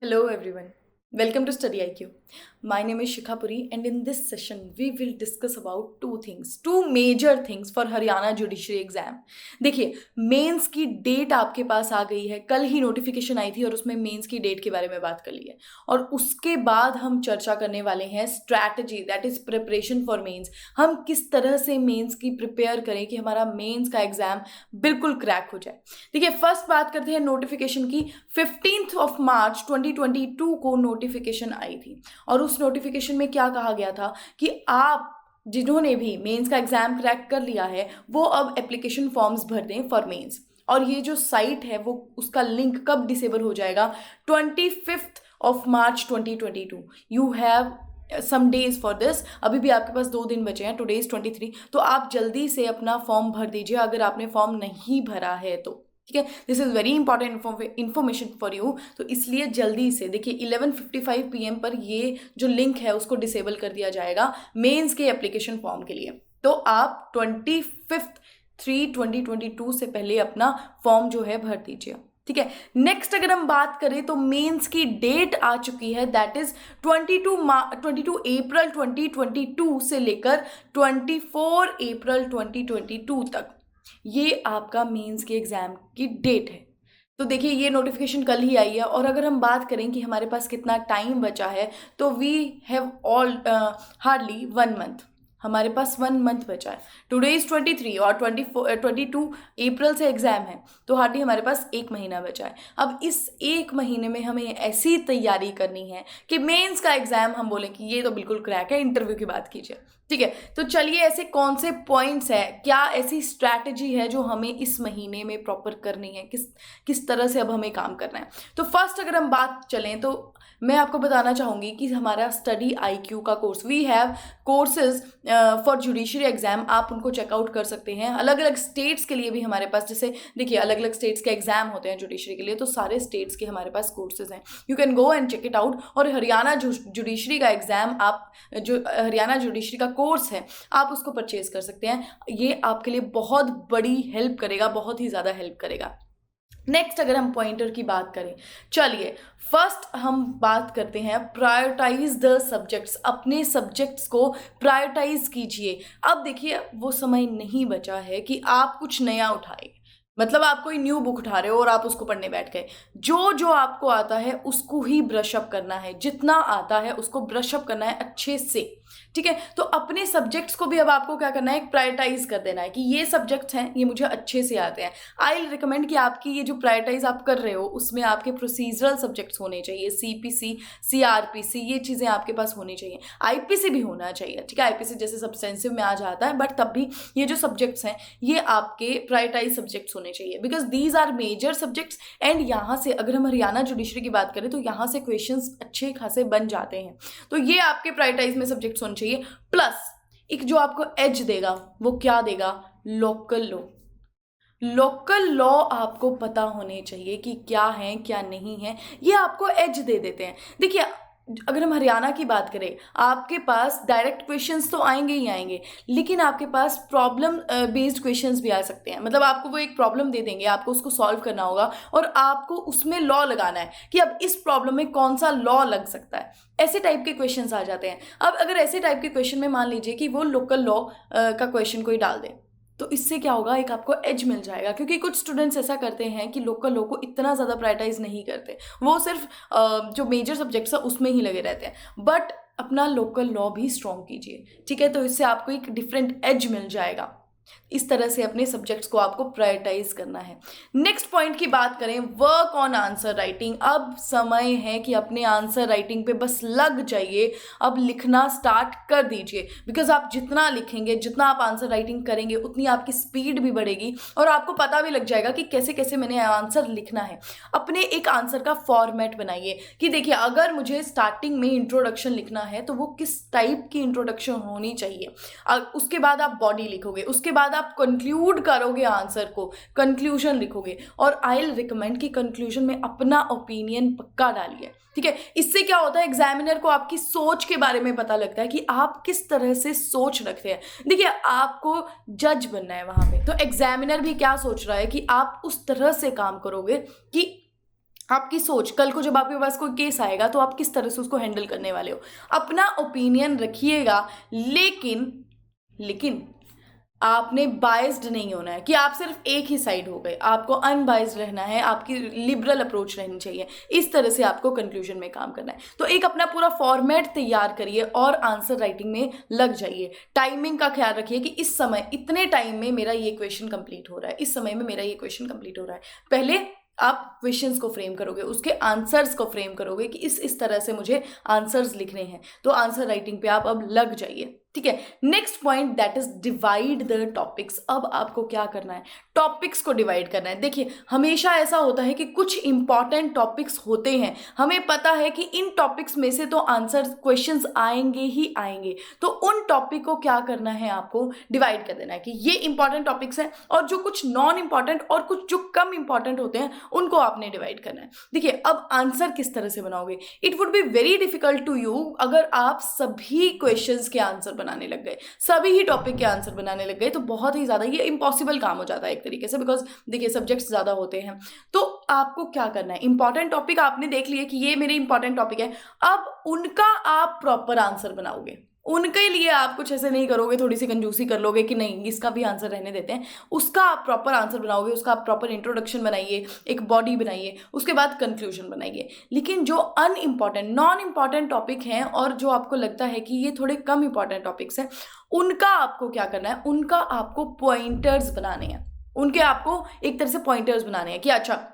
Hello everyone. Welcome to Study IQ. My name is Shikha Puri and in this session we will discuss about two major things for Haryana judiciary exam. देखिए, mains की date आपके पास आ गई है. कल ही notification आई थी और उसमें mains की डेट के बारे में बात कर ली है. और उसके बाद हम चर्चा करने वाले हैं strategy, that is preparation for mains. हम किस तरह से मेंस की प्रिपेयर करें कि हमारा मेंस का एग्जाम बिल्कुल क्रैक हो जाए. देखिए, फर्स्ट बात करते हैं नोटिफिकेशन की. 15 मार्च 2022 को नोटिफिकेशन आई थी और उस नोटिफिकेशन में क्या कहा गया था कि आप जिन्होंने भी मेंस का एग्जाम क्रैक कर लिया है वो अब एप्लीकेशन फॉर्म्स भर दें फॉर मेंस. और ये जो साइट है वो उसका लिंक कब डिसेबल हो जाएगा? 25 March 2022. You have some days for this. अभी भी आपके पास 2 दिन बचे हैं. Today is 23. तो आप जल्दी से अपना फॉर्म भर दीजिए अगर आपने फॉर्म नहीं भरा है तो. ठीक है, this is very important information for you. तो इसलिए जल्दी से देखिए 11:55 PM पर ये जो लिंक है उसको डिसेबल कर दिया जाएगा मेंस के एप्लीकेशन फॉर्म के लिए. तो आप 25/3/2022 से पहले अपना फॉर्म जो है भर दीजिए. ठीक है, नेक्स्ट अगर हम बात करें तो मेंस की डेट आ चुकी है, दैट इज 22 अप्रैल 2022 से लेकर 24 अप्रैल 2022 तक. ये आपका मेंस के एग्जाम की डेट है. तो देखिए, ये नोटिफिकेशन कल ही आई है और अगर हम बात करें कि हमारे पास कितना टाइम बचा है तो we have all hardly 1 month. हमारे पास 1 मंथ बचा है. टुडे इज 23 और 22 अप्रैल से एग्जाम है तो हार्डली हमारे पास 1 महीना बचा है. अब इस 1 महीने में हमें ऐसी तैयारी करनी है कि मेंस का एग्जाम हम बोलें कि ये तो बिल्कुल क्रैक है. इंटरव्यू की बात कीजिए. ठीक है, तो चलिए ऐसे कौन से पॉइंट्स है, क्या ऐसी स्ट्रैटेजी है जो हमें इस महीने में प्रॉपर करनी है, किस तरह से अब हमें काम करना है. तो फर्स्ट अगर हम बात चलें तो मैं आपको बताना चाहूँगी कि हमारा स्टडी IQ का course, we have courses for judiciary exam. आप उनको चेकआउट कर सकते हैं. अलग अलग स्टेट्स के लिए भी हमारे पास, जैसे देखिए अलग अलग स्टेट्स के एग्जाम होते हैं जुडिशरी के लिए, तो सारे स्टेट्स के हमारे पास कोर्सेज हैं. You can go and check it out. और हरियाणा जुडिशरी का एग्जाम, आप जो हरियाणा जुडिशरी का कोर्स है आप उसको परचेज कर सकते हैं. ये आपके लिए बहुत बड़ी हेल्प करेगा, बहुत ही ज़्यादा हेल्प करेगा. नेक्स्ट अगर हम पॉइंटर की बात करें, चलिए फर्स्ट हम बात करते हैं प्रायोरिटाइज द सब्जेक्ट्स. अपने सब्जेक्ट्स को प्रायोरिटाइज कीजिए. अब देखिए, वो समय नहीं बचा है कि आप कुछ नया उठाए, मतलब आप कोई न्यू बुक उठा रहे हो और आप उसको पढ़ने बैठ गए. जो जो आपको आता है उसको ही ब्रश अप करना है. जितना आता है उसको ब्रश अप करना है अच्छे से. ठीक है, तो अपने सब्जेक्ट्स को भी अब आपको क्या करना है, एक प्रायोरिटाइज कर देना है कि ये सब्जेक्ट्स हैं, ये मुझे अच्छे से आते हैं. आई रिकमेंड कि आपकी ये जो प्रायोरिटाइज आप कर रहे हो उसमें आपके प्रोसीजरल सब्जेक्ट्स होने चाहिए. CPC, CRPC, ये चीज़ें आपके पास होनी चाहिए. IPC भी होना चाहिए. ठीक है, IPC जैसे सब्सटेंसिव में आ जाता है, बट तब भी ये जो सब्जेक्ट्स हैं ये आपके प्रायोरिटाइज सब्जेक्ट्स होने चाहिए, because these are major subjects. And यहाँ से अगर हम हरियाणा जुडिशरी की बात करें तो यहाँ से क्वेश्चंस अच्छे खासे बन जाते हैं. तो ये आपके प्रायोरिटाइज में सब्जेक्ट्स होने चाहिए. प्लस एक जो आपको एज देगा वो क्या देगा, लोकल लॉ. लोकल लॉ आपको पता होने चाहिए कि क्या है क्या नहीं है, ये आपको एज दे देते हैं. देखिए, अगर हम हरियाणा की बात करें, आपके पास डायरेक्ट क्वेश्चंस तो आएंगे ही आएंगे, लेकिन आपके पास प्रॉब्लम बेस्ड क्वेश्चंस भी आ सकते हैं. मतलब आपको वो एक प्रॉब्लम दे देंगे, आपको उसको सॉल्व करना होगा और आपको उसमें लॉ लगाना है कि अब इस प्रॉब्लम में कौन सा लॉ लग सकता है. ऐसे टाइप के क्वेश्चंस आ जाते हैं. अब अगर ऐसे टाइप के क्वेश्चन में मान लीजिए कि वो लोकल लॉ का क्वेश्चन कोई डाल दे, तो इससे क्या होगा, एक आपको एज मिल जाएगा. क्योंकि कुछ स्टूडेंट्स ऐसा करते हैं कि लोकल लॉ को इतना ज़्यादा प्रायोरिटाइज नहीं करते, वो सिर्फ जो मेजर सब्जेक्ट्स है उसमें ही लगे रहते हैं. बट अपना लोकल लॉ भी स्ट्रॉन्ग कीजिए. ठीक है, तो इससे आपको एक डिफरेंट एज मिल जाएगा. इस तरह से अपने सब्जेक्ट्स को आपको प्रायोरिटाइज करना है. नेक्स्ट पॉइंट की बात करें, वर्क ऑन आंसर राइटिंग. अब समय है कि अपने आंसर राइटिंग पे बस लग जाइए. अब लिखना स्टार्ट कर दीजिए, बिकॉज आप जितना लिखेंगे, जितना आप आंसर राइटिंग करेंगे, उतनी आपकी स्पीड भी बढ़ेगी और आपको पता भी लग जाएगा कि कैसे कैसे मैंने आंसर लिखना है. अपने एक आंसर का फॉर्मेट बनाइए कि देखिए, अगर मुझे स्टार्टिंग में इंट्रोडक्शन लिखना है तो वो किस टाइप की इंट्रोडक्शन होनी चाहिए. उसके बाद आप बॉडी लिखोगे, उसके बाद आप कंक्लूड करोगे आंसर को, कंक्लूजन लिखोगे. और आई विल रिकमेंड कि कंक्लूजन में अपना ओपिनियन पक्का डालिए. ठीक है, इससे क्या होता है, एग्जामिनर को आपकी सोच के बारे में पता लगता है कि आप किस तरह से सोच रखते हैं. देखिए, आपको जज बनना है वहां पे, तो एग्जामिनर भी क्या सोच रहा है कि आप उस तरह से काम करोगे कि आपकी सोच, कल को जब आपके पास कोई केस आएगा तो आप किस तरह से उसको हैंडल करने वाले हो। अपना ओपिनियन रखिएगा, लेकिन आपने बायस्ड नहीं होना है कि आप सिर्फ एक ही साइड हो गए। आपको अनबायस्ड रहना है, आपकी लिबरल अप्रोच रहनी चाहिए। इस तरह से आपको कंक्लूजन में काम करना है। तो एक अपना पूरा फॉर्मेट तैयार करिए और आंसर राइटिंग में लग जाइए। टाइमिंग का ख्याल रखिए कि इस समय इतने टाइम में मेरा ये क्वेश्चन कंप्लीट हो रहा है, इस समय में मेरा ये क्वेश्चन कंप्लीट हो रहा है। पहले आप क्वेश्चंस को फ्रेम करोगे, उसके आंसर्स को फ्रेम करोगे कि इस तरह से मुझे आंसर्स लिखने हैं। तो आंसर राइटिंग पे आप अब लग जाइए, ठीक है। Next point that is divide the topics. अब आपको क्या करना है, टॉपिक्स को डिवाइड करना है। देखिए हमेशा ऐसा होता है कि कुछ इंपॉर्टेंट टॉपिक्स होते हैं, हमें पता है कि इन टॉपिक्स में से तो आंसर क्वेश्चंस आएंगे ही आएंगे। तो उन टॉपिक को क्या करना है, आपको डिवाइड कर देना है कि ये इंपॉर्टेंट टॉपिक्स हैं, और जो कुछ नॉन इंपॉर्टेंट और कुछ जो कम इंपॉर्टेंट होते हैं उनको आपने डिवाइड करना है। देखिए अब आंसर किस तरह से बनाओगे, it would be very difficult to you अगर आप सभी क्वेश्चंस के आंसर बनाने लग गए, सभी ही टॉपिक के आंसर बनाने लग गए, तो बहुत ही ज्यादा ये इम्पॉसिबल काम हो जाता है एक तरीके से, बिकॉज देखिए सब्जेक्ट्स ज्यादा होते हैं। तो आपको क्या करना है, इंपॉर्टेंट टॉपिक आपने देख लिए कि ये मेरे इंपॉर्टेंट टॉपिक है, अब उनका आप प्रॉपर आंसर बनाओगे। उनके लिए आप कुछ ऐसे नहीं करोगे, थोड़ी सी कंजूसी कर लोगे कि नहीं इसका भी आंसर रहने देते हैं। उसका आप प्रॉपर आंसर बनाओगे, उसका आप प्रॉपर इंट्रोडक्शन बनाइए, एक बॉडी बनाइए, उसके बाद कंक्लूजन बनाइए। लेकिन जो अनइम्पॉर्टेंट नॉन इम्पॉर्टेंट टॉपिक हैं और जो आपको लगता है कि ये थोड़े कम इंपॉर्टेंट टॉपिक्स हैं, उनका आपको क्या करना है, उनका आपको पॉइंटर्स बनाने हैं। उनके आपको एक तरह से पॉइंटर्स बनाने हैं कि अच्छा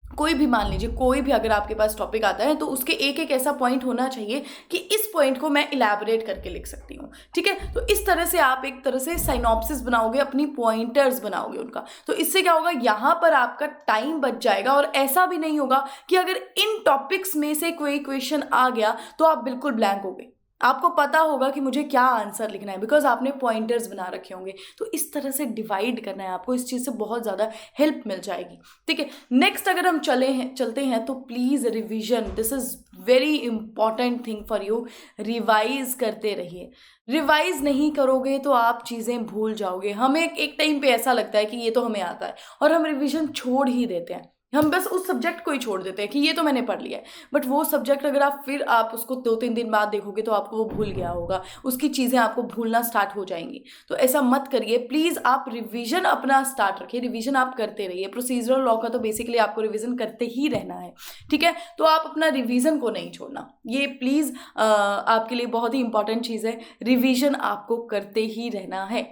कोई भी, मान लीजिए कोई भी अगर आपके पास टॉपिक आता है तो उसके एक एक ऐसा पॉइंट होना चाहिए कि इस पॉइंट को मैं इलैबोरेट करके लिख सकती हूँ, ठीक है। तो इस तरह से आप एक तरह से साइनॉप्सिस बनाओगे, अपनी पॉइंटर्स बनाओगे उनका। तो इससे क्या होगा, यहाँ पर आपका टाइम बच जाएगा, और ऐसा भी नहीं होगा कि अगर इन टॉपिक्स में से कोई क्वेश्चन आ गया तो आप बिल्कुल ब्लैंक हो गए। आपको पता होगा कि मुझे क्या आंसर लिखना है, बिकॉज आपने पॉइंटर्स बना रखे होंगे। तो इस तरह से डिवाइड करना है आपको, इस चीज़ से बहुत ज़्यादा हेल्प मिल जाएगी, ठीक है। नेक्स्ट अगर हम चलते हैं तो please revision, this is very important thing for you. Revise करते रहिए, रिवाइज नहीं करोगे तो आप चीज़ें भूल जाओगे। हमें एक टाइम पे ऐसा लगता है कि ये तो हमें आता है और हम रिवीजन छोड़ ही देते हैं, हम बस उस सब्जेक्ट को ही छोड़ देते हैं कि ये तो मैंने पढ़ लिया है। बट वो सब्जेक्ट अगर आप उसको 2-3 दिन बाद देखोगे तो आपको वो भूल गया होगा, उसकी चीज़ें आपको भूलना स्टार्ट हो जाएंगी। तो ऐसा मत करिए प्लीज़, आप रिवीजन अपना स्टार्ट रखिए, रिवीजन आप करते रहिए। प्रोसीजरल लॉ का तो बेसिकली आपको रिवीजन करते ही रहना है, ठीक है। तो आप अपना रिवीजन को नहीं छोड़ना, ये प्लीज़ आपके लिए बहुत ही इंपॉर्टेंट चीज़ है। रिवीजन आपको करते ही रहना है,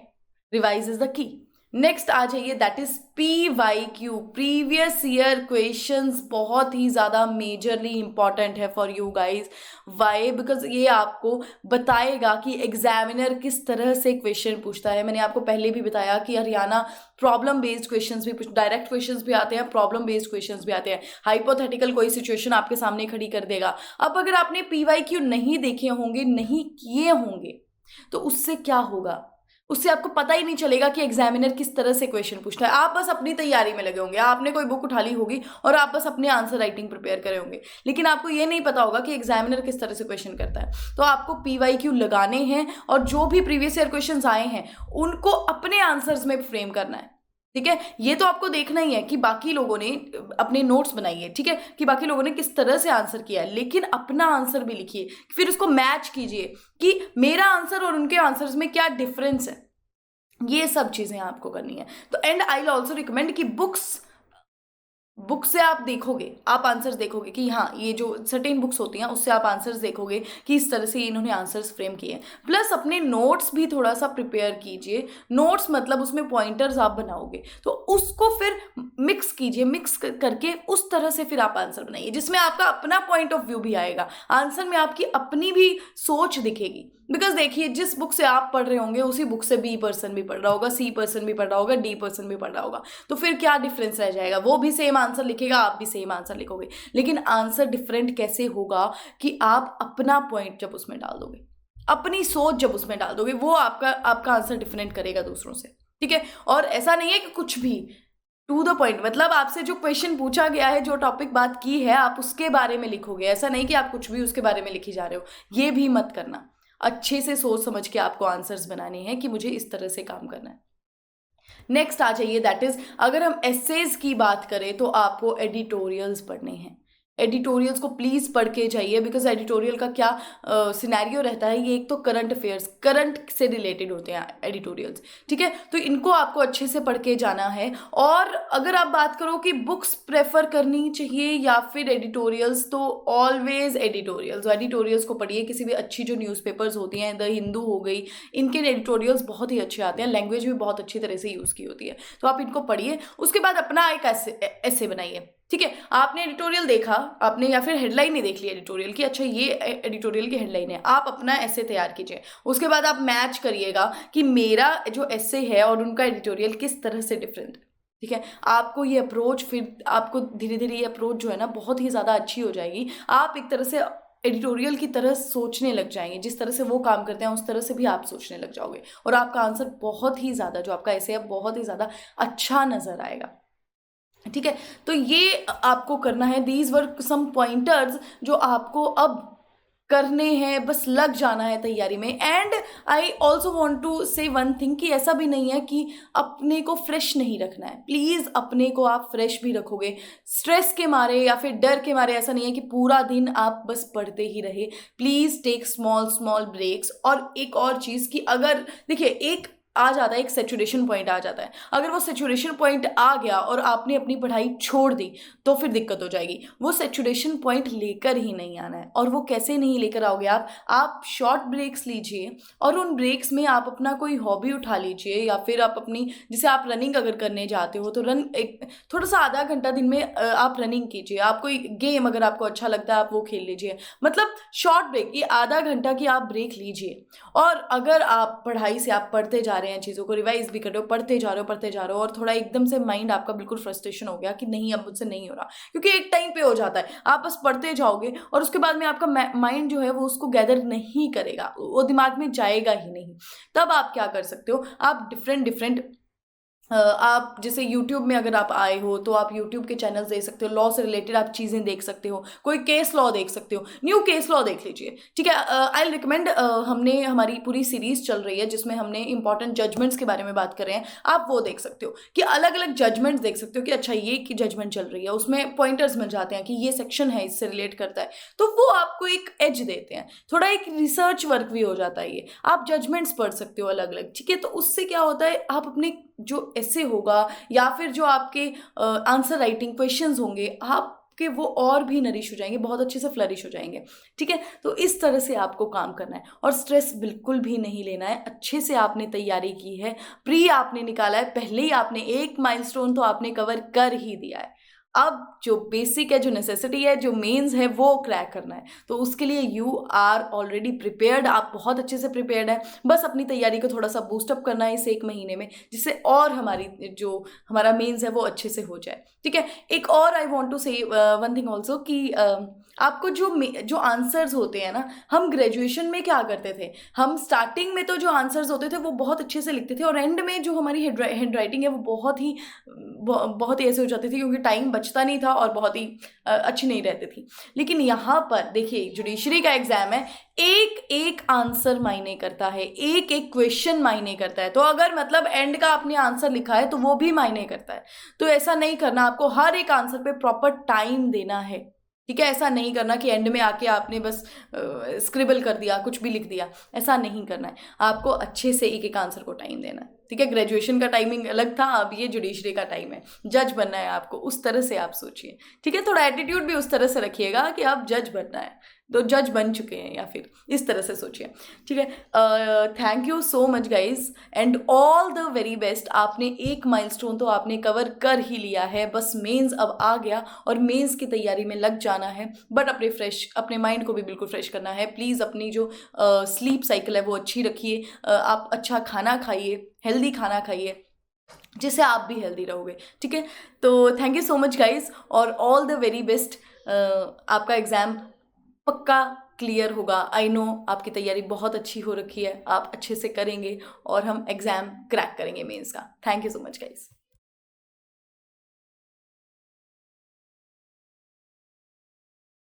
revise is the key. Next आ जाइए, that is PYQ, previous year questions. बहुत ही ज़्यादा मेजरली इंपॉर्टेंट है for you guys. Why? Because ये आपको बताएगा कि एग्जामिनर किस तरह से क्वेश्चन पूछता है। मैंने आपको पहले भी बताया कि हरियाणा प्रॉब्लम बेस्ड क्वेश्चंस भी, डायरेक्ट क्वेश्चंस भी आते हैं, प्रॉब्लम बेस्ड क्वेश्चंस भी आते हैं। हाइपोथेटिकल कोई सिचुएशन आपके सामने खड़ी कर देगा। अब अगर आपने PYQ नहीं देखे होंगे, नहीं किए होंगे, तो उससे क्या होगा, उससे आपको पता ही नहीं चलेगा कि एग्जामिनर किस तरह से क्वेश्चन पूछता है। आप बस अपनी तैयारी में लगे होंगे, आपने कोई बुक उठा ली होगी और आप बस अपने आंसर राइटिंग प्रिपेयर करे होंगे, लेकिन आपको ये नहीं पता होगा कि एग्जामिनर किस तरह से क्वेश्चन करता है। तो आपको PYQ लगाने हैं और जो भी प्रीवियस ईयर क्वेश्चन आए हैं उनको अपने आंसर्स में फ्रेम करना है, ठीक है। ये तो आपको देखना ही है कि बाकी लोगों ने अपने नोट्स बनाई है, ठीक है, कि बाकी लोगों ने किस तरह से आंसर किया है, लेकिन अपना आंसर भी लिखिए, फिर उसको मैच कीजिए कि मेरा आंसर और उनके आंसर्स में क्या डिफरेंस है। ये सब चीजें आपको करनी है। तो and I will also recommend कि बुक से आप देखोगे, आप आंसर्स देखोगे कि हाँ ये जो सर्टेन बुक्स होती हैं उससे आप आंसर्स देखोगे कि इस तरह से इन्होंने आंसर्स फ्रेम किए हैं। प्लस अपने नोट्स भी थोड़ा सा प्रिपेयर कीजिए। नोट्स मतलब उसमें पॉइंटर्स आप बनाओगे, तो उसको फिर मिक्स कीजिए, मिक्स करके उस तरह से फिर आप आंसर बनाइए जिसमें आपका अपना पॉइंट ऑफ व्यू भी आएगा, आंसर में आपकी अपनी भी सोच दिखेगी। बिकॉज देखिए जिस बुक से आप पढ़ रहे होंगे उसी बुक से B पर्सन भी पढ़ रहा होगा, C पर्सन भी पढ़ रहा होगा, D पर्सन भी पढ़ रहा होगा, तो फिर क्या डिफरेंस रह जाएगा। वो भी सेम आंसर लिखेगा, आप भी सेम आंसर लिखोगे, लेकिन आंसर डिफरेंट कैसे होगा कि आप अपना पॉइंट जब उसमें डाल दोगे, अपनी सोच जब उसमें डाल दोगे, वो आपका आंसर डिफरेंट करेगा दूसरों से, ठीक है। और ऐसा नहीं है कि कुछ भी टू द पॉइंट, मतलब आपसे जो क्वेश्चन पूछा गया है, जो टॉपिक बात की है, आप उसके बारे में लिखोगे। ऐसा नहीं कि आप कुछ भी उसके बारे में लिखी जा रहे हो, ये भी मत करना। अच्छे से सोच समझ के आपको आंसर्स बनाने हैं कि मुझे इस तरह से काम करना है। नेक्स्ट आ जाइए, दैट इज अगर हम एसेज की बात करें तो आपको एडिटोरियल्स पढ़ने हैं। एडिटोरियल्स को प्लीज़ पढ़ के जाइए, बिकॉज एडिटोरियल का क्या सिनेरियो रहता है, ये एक तो करंट अफेयर्स, करंट से रिलेटेड होते हैं एडिटोरियल्स, ठीक है। तो इनको आपको अच्छे से पढ़ के जाना है। और अगर आप बात करो कि बुक्स प्रेफर करनी चाहिए या फिर एडिटोरियल्स, तो ऑलवेज एडिटोरियल्स। एडिटोरियल्स को पढ़िए, किसी भी अच्छी जो न्यूज़पेपर्स होती हैं, द हिंदू हो गई, इनके एडिटोरियल्स बहुत ही अच्छे आते हैं, लैंग्वेज भी बहुत अच्छी तरह से यूज़ की होती है, तो आप इनको पढ़िए। उसके बाद अपना एक ऐसे बनाइए, ठीक है। आपने एडिटोरियल देखा, आपने या फिर हेडलाइन ही देख ली एडिटोरियल की, अच्छा ये एडिटोरियल की हेडलाइन है, आप अपना ऐसे तैयार कीजिए। उसके बाद आप मैच करिएगा कि मेरा जो ऐसे है और उनका एडिटोरियल किस तरह से डिफरेंट है, ठीक है। आपको ये अप्रोच, फिर आपको धीरे धीरे ये अप्रोच जो है ना बहुत ही ज़्यादा अच्छी हो जाएगी। आप एक तरह से एडिटोरियल की तरह सोचने लग जाएंगे, जिस तरह से वो काम करते हैं उस तरह से भी आप सोचने लग जाओगे, और आपका आंसर बहुत ही ज़्यादा, जो आपका ऐसे है, बहुत ही ज़्यादा अच्छा नज़र आएगा, ठीक है। तो ये आपको करना है। दीज वर सम पॉइंटर्स जो आपको अब करने हैं, बस लग जाना है तैयारी में। And I also want to say one thing कि ऐसा भी नहीं है कि अपने को फ्रेश नहीं रखना है। प्लीज़ अपने को आप फ्रेश भी रखोगे, स्ट्रेस के मारे या फिर डर के मारे ऐसा नहीं है कि पूरा दिन आप बस पढ़ते ही रहे। Please take small small breaks. और एक और चीज़ कि अगर देखिए, एक आ जाता है, एक सेचुरेशन पॉइंट आ जाता है, अगर वो सेचुरेशन पॉइंट आ गया और आपने अपनी पढ़ाई छोड़ दी तो फिर दिक्कत हो जाएगी। वो सेचुरेशन पॉइंट लेकर ही नहीं आना है। और वो कैसे नहीं लेकर आओगे आप शॉर्ट ब्रेक्स लीजिए, और उन ब्रेक्स में आप अपना कोई हॉबी उठा लीजिए, या फिर आप अपनी, जैसे आप रनिंग अगर करने जाते हो तो एक थोड़ा सा आधा घंटा दिन में आप रनिंग कीजिए। आप कोई गेम अगर आपको अच्छा लगता है आप वो खेल लीजिए, मतलब शॉर्ट ब्रेक, ये आधा घंटा की आप ब्रेक लीजिए। और अगर आप पढ़ाई से आप पढ़ते जा रहे हैं, चीज़ों को रिवाइज भी कर रहे हो, पढ़ते जा रहे हो और थोड़ा एकदम से माइंड आपका बिल्कुल फ्रस्ट्रेशन हो गया कि नहीं अब मुझसे नहीं हो रहा, क्योंकि एक टाइम पे हो जाता है, आप बस पढ़ते जाओगे और उसके बाद में आपका माइंड जो है वो उसको गैदर नहीं करेगा, वो दिमाग में जाएगा ही नहीं। तब आप क्या कर सकते हो, आप डिफरेंट डिफरेंट आप जैसे YouTube में अगर आप आए हो तो आप YouTube के चैनल्स देख सकते हो, लॉ से रिलेटेड आप चीज़ें देख सकते हो, कोई केस लॉ देख सकते हो, न्यू केस लॉ देख लीजिए, ठीक है। आई रिकमेंड, हमने हमारी पूरी सीरीज चल रही है जिसमें हमने इंपॉर्टेंट जजमेंट्स के बारे में बात कर रहे हैं, आप वो देख सकते हो कि अलग अलग जजमेंट्स देख सकते हो कि अच्छा ये की जजमेंट चल रही है, उसमें पॉइंटर्स मिल जाते हैं कि ये सेक्शन है इससे रिलेट करता है, तो वो आपको एक एज देते हैं, थोड़ा एक रिसर्च वर्क भी हो जाता है। ये आप जजमेंट्स पढ़ सकते हो अलग अलग, ठीक है। तो उससे क्या होता है, आप अपने जो ऐसे होगा या फिर जो आपके आंसर राइटिंग क्वेश्चंस होंगे, आपके वो और भी नरिश हो जाएंगे, बहुत अच्छे से फ्लरिश हो जाएंगे, ठीक है। तो इस तरह से आपको काम करना है और स्ट्रेस बिल्कुल भी नहीं लेना है। अच्छे से आपने तैयारी की है, प्री आपने निकाला है, पहले ही आपने एक माइलस्टोन तो आपने कवर कर ही दिया है। अब जो बेसिक है, जो नेसेसिटी है, जो मेंस है, वो क्रैक करना है। तो उसके लिए यू आर ऑलरेडी प्रिपेयर्ड, आप बहुत अच्छे से प्रिपेयर्ड है। बस अपनी तैयारी को थोड़ा सा बूस्टअप करना है इस एक महीने में, जिससे और हमारा मेंस है वो अच्छे से हो जाए, ठीक है। एक और I want to say one thing also कि आपको जो आंसर्स होते हैं ना, हम ग्रेजुएशन में क्या करते थे, हम स्टार्टिंग में तो जो आंसर्स होते थे वो बहुत अच्छे से लिखते थे, और एंड में जो हमारी हैंड राइटिंग है वो बहुत ही ऐसे हो जाती थी, क्योंकि टाइम बचता नहीं था और बहुत ही अच्छी नहीं रहती थी। लेकिन यहाँ पर देखिए, जुडिशरी का एग्जाम है, एक एक आंसर मायने करता है, एक एक क्वेश्चन मायने करता है। तो अगर मतलब एंड का आपने आंसर लिखा है तो वो भी मायने करता है। तो ऐसा नहीं करना, आपको हर एक आंसर पे प्रॉपर टाइम देना है, ठीक है। ऐसा नहीं करना कि एंड में आके आपने बस स्क्रिबल कर दिया, कुछ भी लिख दिया, ऐसा नहीं करना है। आपको अच्छे से एक एक आंसर को टाइम देना है, ठीक है। ग्रेजुएशन का टाइमिंग अलग था, अब ये जुडिशरी का टाइम है, जज बनना है आपको, उस तरह से आप सोचिए, ठीक है। थोड़ा एटीट्यूड भी उस तरह से रखिएगा कि आप जज बनना है, तो जज बन चुके हैं, या फिर इस तरह से सोचिए, ठीक है। Thank you so much guys and all the very best. आपने एक माइलस्टोन तो आपने कवर कर ही लिया है, बस मेंस अब आ गया और मेंस की तैयारी में लग जाना है। बट अपने माइंड को भी बिल्कुल फ्रेश करना है। प्लीज़ अपनी जो स्लीप साइकिल है वो अच्छी रखिए, आप अच्छा खाना खाइए, हेल्दी खाना खाइए, जिससे आप भी हेल्दी रहोगे, ठीक है। तो thank you so much guys और ऑल द वेरी बेस्ट। आपका एग्ज़ाम पक्का क्लियर होगा, आई नो आपकी तैयारी बहुत अच्छी हो रखी है, आप अच्छे से करेंगे और हम एग्ज़ाम क्रैक करेंगे मेंस का। Thank you so much guys.